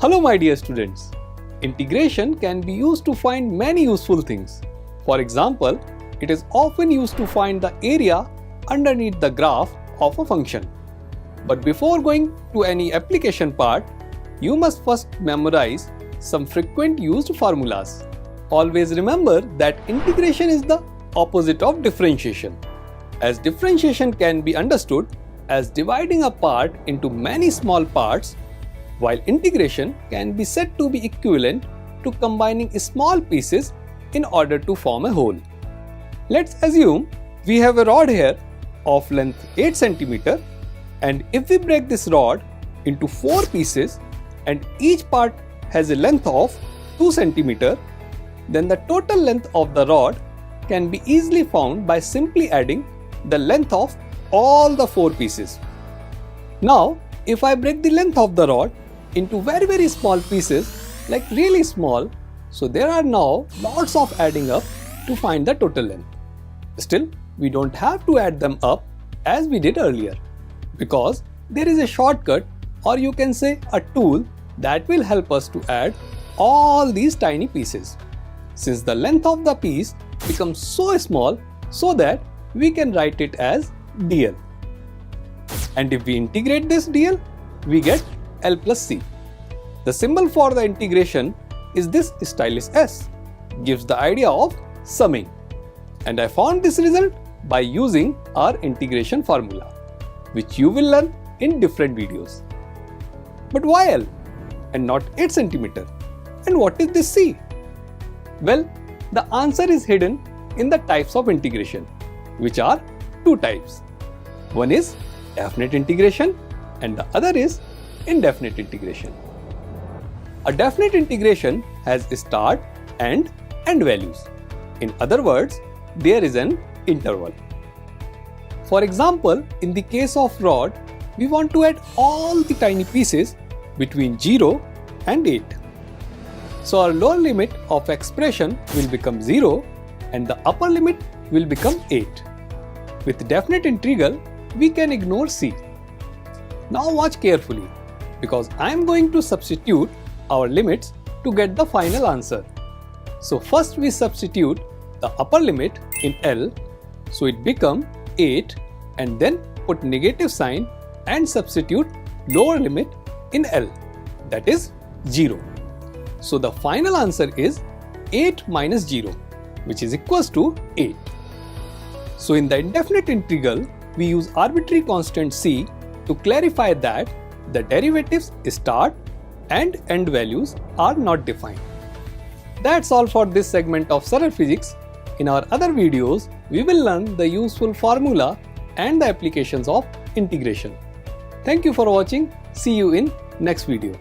Hello my dear students. Integration can be used to find many useful things. For example, it is often used to find the area underneath the graph of a function. But before going to any application part, you must first memorize some frequent used formulas. Always remember that integration is the opposite of differentiation, as differentiation can be understood as dividing a part into many small parts, while integration can be said to be equivalent to combining small pieces in order to form a whole. Let's assume we have a rod here of length 8 cm, and if we break this rod into 4 pieces and each part has a length of 2 cm, then the total length of the rod can be easily found by simply adding the length of all the 4 pieces. Now, if I break the length of the rod into very small pieces, like really small, so there are now lots of adding up to find the total length. Still, we don't have to add them up as we did earlier, because there is a shortcut, or you can say a tool, that will help us to add all these tiny pieces, since the length of the piece becomes so small so that we can write it as dl. And if we integrate this dl, we get L plus C. The symbol for the integration is this stylish S, gives the idea of summing. And I found this result by using our integration formula, which you will learn in different videos. But why L and not 8 cm? And what is this C? Well, the answer is hidden in the types of integration, which are 2 types. One is definite integration and the other is indefinite integration. A definite integration has start and end values. In other words, there is an interval. For example, in the case of rod, we want to add all the tiny pieces between 0 and 8. So our lower limit of expression will become 0 and the upper limit will become 8. With definite integral, we can ignore C. Now watch carefully, because I am going to substitute our limits to get the final answer. So first we substitute the upper limit in L, so it becomes 8, and then put negative sign and substitute lower limit in L, that is 0. So the final answer is 8 minus 0, which is equals to 8. So in the indefinite integral, we use arbitrary constant C to clarify that the derivatives start and end values are not defined. That's all for this segment of Saral Physics. In our other videos, we will learn the useful formula and the applications of integration. Thank you for watching. See you in next video.